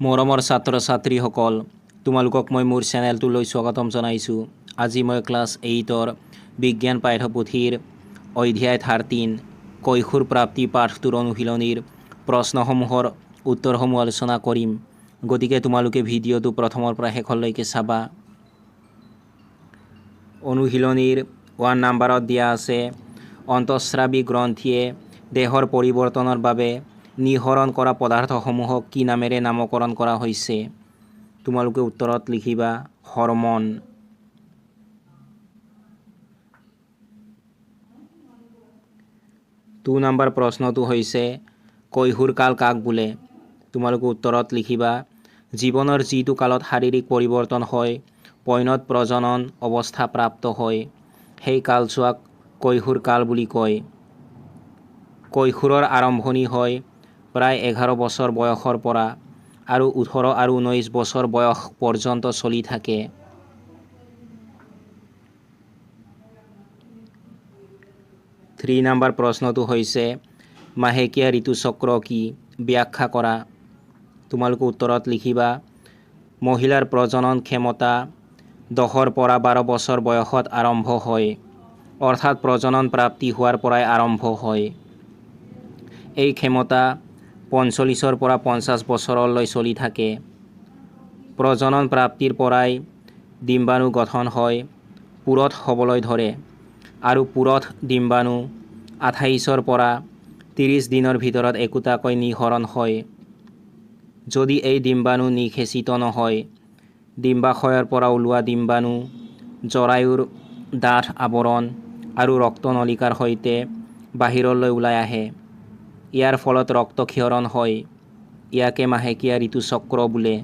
মৰমৰ ছাত্ৰ ছাত্ৰীসকল, তোমালোকক মই মোৰ চেনেলটোলৈ স্বাগতম জনাইছোঁ। আজি মই ক্লাছ 8ৰ বিজ্ঞান পাঠ্যপুথিৰ অধ্যায় 13 কৈশোৰ প্ৰাপ্তি পাঠটোৰ অনুশীলনীৰ প্ৰশ্নসমূহৰ উত্তৰসমূহ আলোচনা কৰিম। গতিকে তোমালোকে ভিডিঅ'টো প্ৰথমৰ পৰা শেষলৈকে চাবা। অনুশীলনীৰ 1 নম্বৰত দিয়া আছে, অন্তঃস্ৰাৱী গ্ৰন্থিয়ে দেহৰ পৰিৱৰ্তনৰ বাবে নিঃসৰণ কৰা পদাৰ্থসমূহক কি নামেৰে নামকৰণ কৰা হৈছে? তোমালোকে উত্তৰত লিখিবা হৰমন। 2 নম্বৰ প্ৰশ্নটো হৈছে কৈশোৰ কাল কাক বোলে? তোমালোকে উত্তৰত লিখিবা জীৱনৰ যিটো কালত শাৰীৰিক পৰিৱৰ্তন হয়, পৈণত প্ৰজনন অৱস্থা প্ৰাপ্ত হয়, সেই কালছোৱাক কৈশোৰ কাল বুলি কয়। কৈশোৰৰ আৰম্ভণি হয় প্ৰায় 11 বছৰ বয়সৰ পৰা আৰু 18 আৰু 19 বছৰ বয়স পৰ্যন্ত চলি থাকে। থ্ৰী নম্বৰ প্ৰশ্নটো হৈছে মাহেকীয়া ঋতুচক্ৰ কি? ব্যাখ্যা কৰা। তোমালোকে উত্তৰত লিখিবা মহিলাৰ প্ৰজনন ক্ষমতা 10 পৰা 12 বছৰ বয়সত আৰম্ভ হয়, অৰ্থাৎ প্ৰজনন প্ৰাপ্তি হোৱাৰ পৰাই আৰম্ভ হয়। এই ক্ষমতা 45 পৰা 50 বছৰলৈ চলি থাকে। প্ৰজনন প্ৰাপ্তিৰ পৰাই ডিম্বাণু গঠন হয়, পুৰঠ হ'বলৈ ধৰে আৰু পুৰঠ ডিম্বাণু 28 পৰা 30 দিনৰ ভিতৰত একোটাকৈ নিঃসৰণ হয়। যদি এই ডিম্বাণু নিষেচিত নহয়, ডিম্বাশয়ৰ পৰা ওলোৱা ডিম্বাণু জৰায়ুৰ ডাঠ আৱৰণ আৰু ৰক্তনলিকাৰ সৈতে বাহিৰলৈ ওলাই আহে। ইয়াৰ ফলত ৰক্তক্ষৰণ হয়। ইয়াকে মাহেকীয়া ঋতুচক্ৰ বোলে।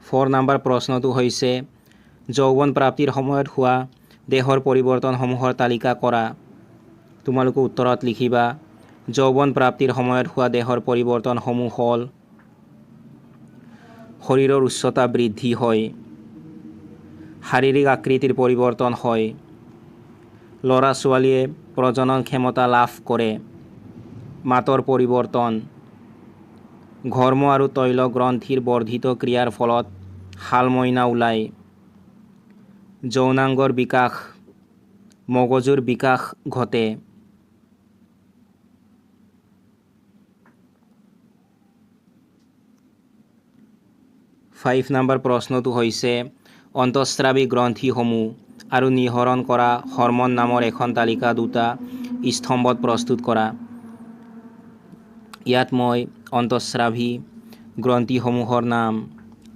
ফ'ৰ নম্বৰ প্ৰশ্নটো হৈছে যৌৱন প্ৰাপ্তিৰ সময়ত হোৱা দেহৰ পৰিৱৰ্তনসমূহৰ তালিকা কৰা। তোমালোকে উত্তৰত লিখিবা যৌৱন প্ৰাপ্তিৰ সময়ত হোৱা দেহৰ পৰিৱৰ্তনসমূহ হ'ল শৰীৰৰ উচ্চতা বৃদ্ধি হয়, শাৰীৰিক আকৃতিৰ পৰিৱৰ্তন হয়, ল'ৰা ছোৱালীয়ে প্ৰজনন ক্ষমতা লাভ কৰে, মাতৰ পৰিৱৰ্তন, ঘৰ্ম আৰু তৈল গ্ৰন্থিৰ বৰ্ধিত ক্ৰিয়াৰ ফলত শালমইনা ওলায়, যৌনাংগৰ বিকাশ, মগজুৰ বিকাশ ঘটে। 5 নম্বৰ প্ৰশ্নটো হৈছে অন্তঃস্ৰাৱী গ্ৰন্থিসমূহ আৰু নিঃসৰণ কৰা হৰমন নামৰ এখন তালিকা 2টা স্তম্ভত প্ৰস্তুত কৰা। ইয়াত মই অন্তঃস্ৰাৱী গ্ৰন্থিসমূহৰ নাম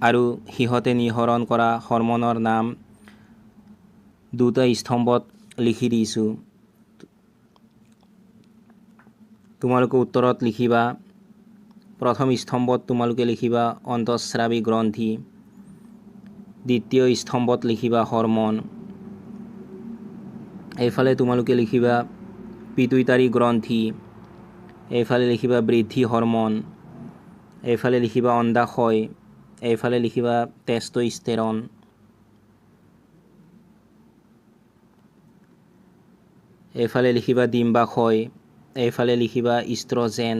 আৰু সিহঁতে নিঃসৰণ কৰা হৰমনৰ নাম 2টা স্তম্ভত লিখি দিছোঁ। তোমালোকে উত্তৰত লিখিবা প্ৰথম স্তম্ভত তোমালোকে লিখিবা অন্তঃস্ৰাৱী গ্ৰন্থি, দ্বিতীয় স্তম্ভত লিখিবা হৰমন, এইফালে তোমালোকে লিখিবা পিটুইটাৰী গ্ৰন্থি, এইফালে লিখিবা বৃদ্ধি হৰমন, এইফালে লিখিবা অণ্ডাশয়, এইফালে লিখিবা টেষ্টষ্টেৰন। এইফালে লিখিবা ডিম্বাশয়, এইফালে লিখিবা ইষ্ট্ৰজেন,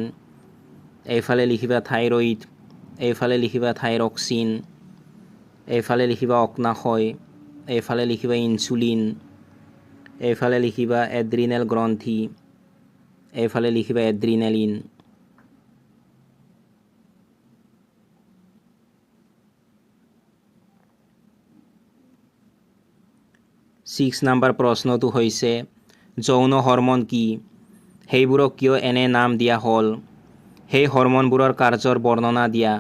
এইফালে লিখিবা থাইৰইড, এইফালে লিখিবা থাইৰক্সিন, এইফালে লিখিবা অগ্নাশয়, এইফালে লিখিবা ইনচুলিন, এইফালে লিখিবা এড্ৰিনেল গ্ৰন্থি, এইফালে লিখিবা এড্ৰিনেলিন। 6 নম্বৰ প্ৰশ্নটো হৈছে যৌন হৰমন কি? সেইবোৰক কিয় এনে নাম দিয়া হ'ল? সেই হৰমনবোৰৰ কাৰ্যৰ বৰ্ণনা দিয়া।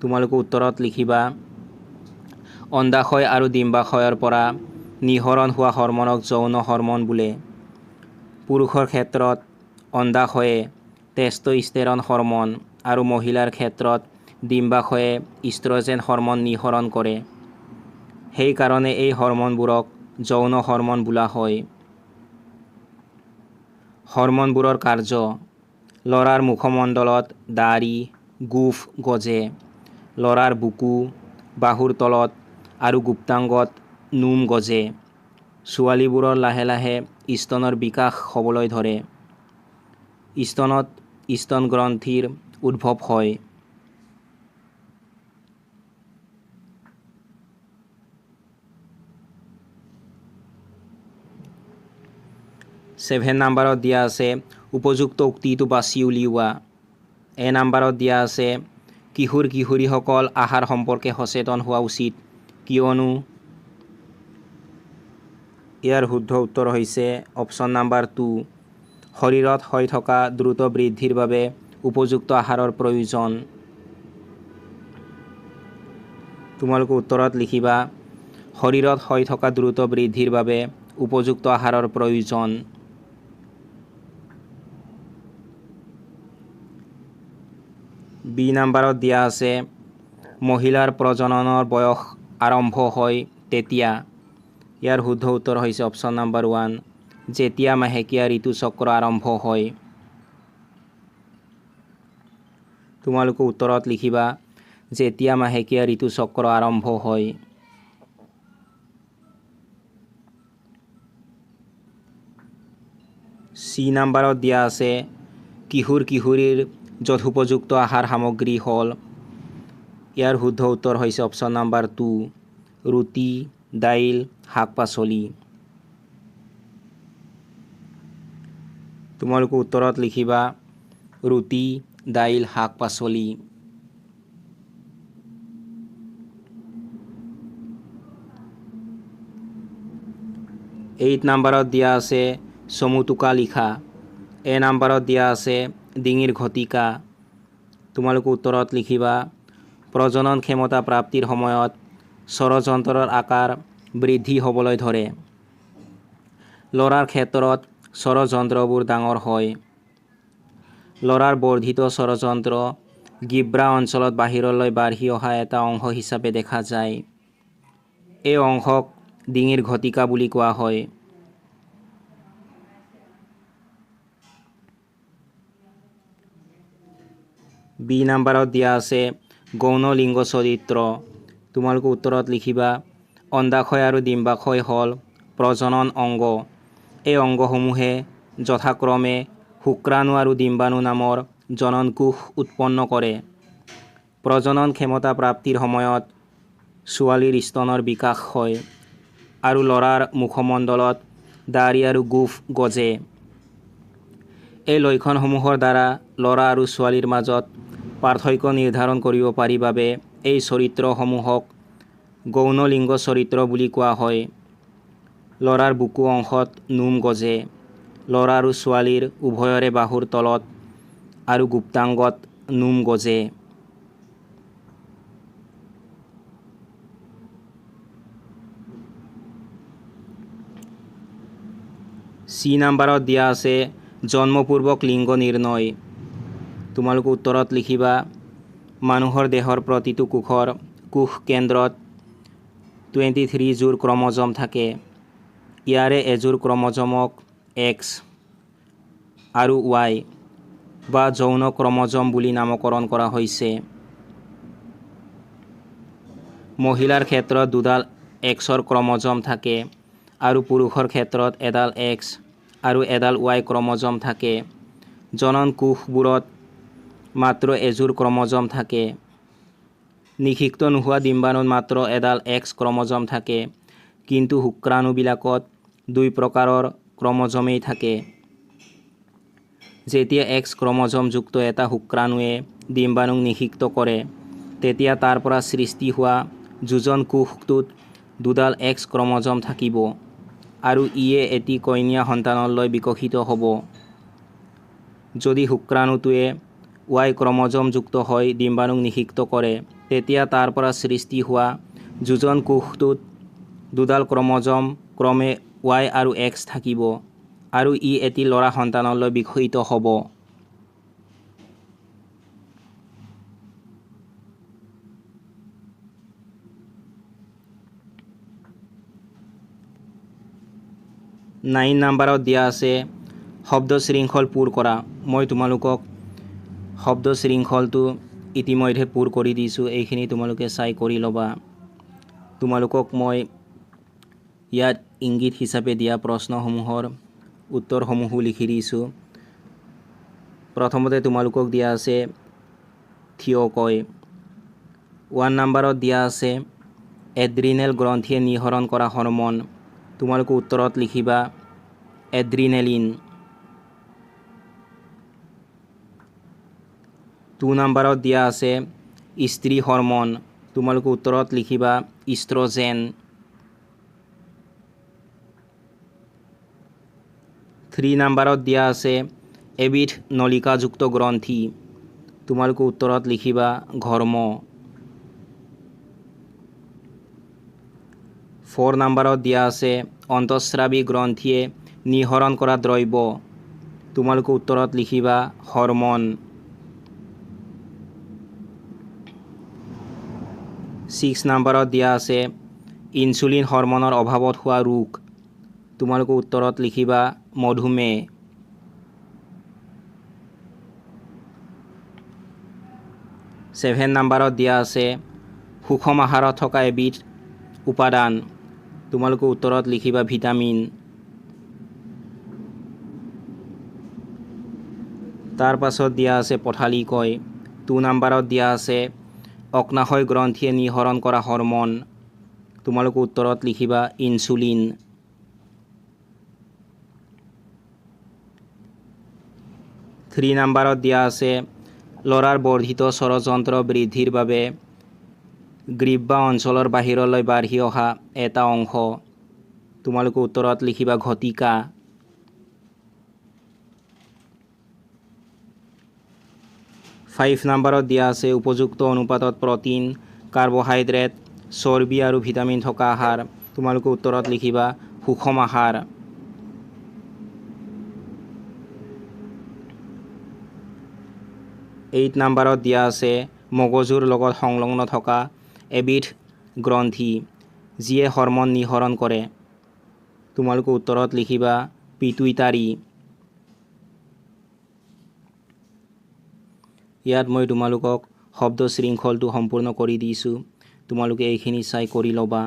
তোমালোকে উত্তৰত লিখিবা অণ্ডাশয় আৰু ডিম্বাশয়ৰ পৰা নিঃসৰণ হোৱা হৰমনক যৌন হৰমন বোলে। পুৰুষৰ ক্ষেত্ৰত অণ্ডাশয়ে টেষ্টষ্টেৰন হৰমন আৰু মহিলাৰ ক্ষেত্ৰত ডিম্বাশয়ে ইষ্ট্ৰজেন হৰমন নিঃসৰণ কৰে। সেইকাৰণে এই হৰমনবোৰক যৌন হৰমন বোলা হয়। হৰমনবোৰৰ কাৰ্য: ল'ৰাৰ মুখমণ্ডলত দাঢ়ি, গোফ গজে, ল'ৰাৰ বুকু, বাহুৰ তলত আৰু গুপ্তাংগত নোম গজে, ছোৱালীবোৰৰ লাহে লাহে স্তনৰ বিকাশ হ'বলৈ ধৰে। স্তনত স্তন গ্ৰন্থিৰ উদ্ভৱ হয়। 7 নম্বৰত দিয়া আছে উপযুক্ত উক্তিটো বাছি উলিওৱা। এ নম্বৰত দিয়া আছে কিশোৰ কিশোৰীসকল আহাৰ সম্পৰ্কে সচেতন হোৱা উচিত কিয়নো। ইয়াৰ শুদ্ধ উত্তৰ হৈছে অপশ্যন নম্বৰ 2, শৰীৰত হৈ থকা দ্ৰুত বৃদ্ধিৰ বাবে উপযুক্ত আহাৰৰ প্ৰয়োজন। তোমালোকে উত্তৰত লিখিবা শৰীৰত হৈ থকা দ্ৰুত বৃদ্ধিৰ বাবে উপযুক্ত আহাৰৰ প্ৰয়োজন। বি নম্বৰত দিয়া আছে মহিলাৰ প্ৰজননৰ বয়স আৰম্ভ হয় তেতিয়া। ইয়াৰ শুদ্ধ উত্তৰ হৈছে অপশ্যন নম্বৰ 1, যেতিয়া মাহেকীয়া ঋতুচক্ৰ আৰম্ভ হয়। তোমালোকে উত্তৰত লিখিবা যেতিয়া মাহেকীয়া ঋতুচক্ৰ আৰম্ভ হয়। চি নম্বৰত দিয়া আছে কিশোৰ কিশোৰীৰ যথোপযুক্ত আহাৰ সামগ্ৰী হ'ল। ইয়াৰ শুদ্ধ উত্তৰ হৈছে অপশ্যন নম্বৰ 2, ৰুটি, দাইল, শাক পাচলি। তোমালোকে উত্তৰত লিখিবা ৰুটি, দাইল, শাক পাচলি। 8 নম্বৰত দিয়া আছে চমু টোকা লিখা। এ নম্বৰত দিয়া আছে ডিঙিৰ ঘটিকা। তোমালোকে উত্তৰত লিখিবা প্ৰজনন ক্ষমতা প্ৰাপ্তিৰ সময়ত স্বৰযন্ত্ৰৰ আকাৰ বৃদ্ধি হ'বলৈ ধৰে। ল'ৰাৰ ক্ষেত্ৰত স্বৰযন্ত্ৰবোৰ ডাঙৰ হয়। ল'ৰাৰ বৰ্ধিত স্বৰযন্ত্ৰ গিব্ৰা অঞ্চলত বাহিৰলৈ বাঢ়ি অহা এটা অংশ হিচাপে দেখা যায়। এই অংশক ডিঙিৰ ঘটিকা বুলি কোৱা হয়। বি নম্বৰত দিয়া আছে গৌণ লিংগ চৰিত্ৰ। তোমালোকে উত্তৰত লিখিবা অণ্ডাশয় আৰু ডিম্বাশয় হ'ল প্ৰজনন অংগ। এই অংগসমূহে যথাক্ৰমে শুক্ৰাণু আৰু ডিম্বাণু নামৰ জননকোষ উৎপন্ন কৰে। প্ৰজনন ক্ষমতা প্ৰাপ্তিৰ সময়ত ছোৱালীৰ স্তনৰ বিকাশ হয় আৰু ল'ৰাৰ মুখমণ্ডলত দাঢ়ি আৰু গোফ গজে। এই লক্ষণসমূহৰ দ্বাৰা ল'ৰা আৰু ছোৱালীৰ মাজত পাৰ্থক্য নিৰ্ধাৰণ কৰিব পাৰি বাবে এই চৰিত্ৰসমূহক গৌণ লিংগ চৰিত্ৰ বুলি কোৱা হয়। ল'ৰাৰ বুকু অংশত নোম গজে। ল'ৰা আৰু ছোৱালীৰ উভয়ৰে বাহুৰ তলত আৰু গুপ্তাংগত নোম গজে। চি নম্বৰত দিয়া আছে জন্মপূৰ্বক লিংগ নিৰ্ণয়। তোমালোকে উত্তৰত লিখিবা মানুহৰ দেহৰ প্ৰতিটো কোষৰ কোষ কেন্দ্ৰত 23 যোৰ ক্ৰম'জম থাকে। ইয়াৰে এযোৰ ক্ৰম'জমক X আৰু Y বা যৌন ক্ৰম'জম বুলি নামকৰণ কৰা হৈছে। মহিলাৰ ক্ষেত্ৰত দুডাল Xৰ ক্ৰম'জম থাকে আৰু পুৰুষৰ ক্ষেত্ৰত এডাল X আৰু এডাল Y ক্ৰম'জম থাকে। জনন কোষবোৰত মাত্ৰ এযোৰ ক্ৰম'জম থাকে। নিষিক্ত নোহোৱা ডিম্বাণুত মাত্ৰ এডাল X ক্ৰম'জম থাকে, কিন্তু শুক্ৰাণুবিলাকত 2 প্ৰকাৰৰ ক্ৰম'জমেই থাকে। যেতিয়া X ক্ৰম'জমযুক্ত এটা শুক্ৰাণুৱে ডিম্বাণুক নিষিক্ত কৰে, তেতিয়া তাৰ পৰা সৃষ্টি হোৱা যোজন কোষটোত দুডাল X ক্ৰম'জম থাকিব আৰু ইয়ে এটি কন্যা সন্তানলৈ বিকশিত হ'ব। যদি শুক্ৰাণুটোৱে Y ক্ৰম'জমযুক্ত হৈ ডিম্বাণুক নিষিক্ত কৰে, তেতিয়া তাৰ পৰা সৃষ্টি হোৱা যোজন কোষটোত দুডাল ক্ৰম'জম ক্ৰমে Y আৰু X থাকিব আৰু ই এটি ল'ৰা সন্তানলৈ বিকশিত হ'ব। নাইন নম্বৰত দিয়া আছে শব্দ শৃংখল পূৰ কৰা। মই তোমালোকক শব্দ শৃংখলটো ইতিমধ্যে পূৰ কৰি দিছোঁ। এইখিনি তোমালোকে চাই কৰি ল'বা। তোমালোকক মই ইয়াত ইংগিত হিচাপে দিয়া প্ৰশ্নসমূহৰ উত্তৰসমূহো লিখি দিছোঁ। প্ৰথমতে তোমালোকক দিয়া আছে থিয়কৈ। 1 নম্বৰত দিয়া আছে এড্ৰিনেল গ্ৰন্থিয়ে নিঃসৰণ কৰা হৰমন। তোমালোকে উত্তৰত লিখিবা এড্ৰিনেলিন। 2 নম্বৰত দিয়া আছে স্ত্ৰী হৰমন। তোমালোকে উত্তৰত লিখিবা ইষ্ট্ৰজেন। 3 নম্বৰত দিয়া আছে এবিধ নলিকাযুক্ত গ্ৰন্থি। তোমালোকে উত্তৰত লিখিবা ঘৰ্ম। 4 নম্বৰত দিয়া আছে অন্তঃস্ৰাৱী গ্ৰন্থিয়ে নিঃসৰণ কৰা দ্ৰব্য। তোমালোকে উত্তৰত লিখিবা হৰমন। 6 নম্বৰত দিয়া আছে ইনচুলিন হৰমনৰ অভাৱত হোৱা ৰোগ। তোমালোকে উত্তৰত লিখিবা মধুমেহ। 7 নম্বৰত দিয়া আছে সুষম আহাৰত থকা এবিধ উপাদান। তোমালোকে উত্তৰত লিখিবা ভিটামিন। তাৰ পাছত দিয়া আছে পথালিকৈ। 2 নম্বৰত দিয়া আছে অগ্নাশয় গ্ৰন্থিয়ে নিঃসৰণ কৰা হৰমন। তোমালোকে উত্তৰত লিখিবা ইনচুলিন। 3 নম্বৰত দিয়া আছে ল'ৰাৰ বৰ্ধিত স্বৰযন্ত্ৰ বৃদ্ধিৰ বাবে গ্ৰীবা অঞ্চলৰ বাহিৰলৈ বাঢ়ি অহা এটা অংশ। তোমালোকে উত্তৰত লিখিবা ঘটিকা। 5 নম্বৰত দিয়া আছে উপযুক্ত অনুপাতত প্ৰটিন, কাৰ্বহাইড্ৰেট, চৰ্বি আৰু ভিটামিন থকা আহাৰ। তোমালোকে উত্তৰত লিখিবা সুষম আহাৰ। 8 নম্বৰত দিয়া আছে মগজুৰ লগত সংলগ্ন থকা এবিধ গ্ৰন্থি যিয়ে হৰমন নিঃসৰণ কৰে। তোমালোকে উত্তৰত লিখিবা পিটুইটাৰী। ইয়াত মই তোমালোকক শব্দ শৃংখলটো সম্পূৰ্ণ কৰি দিছোঁ। তোমালোকে এইখিনি চাই কৰি ল'বা।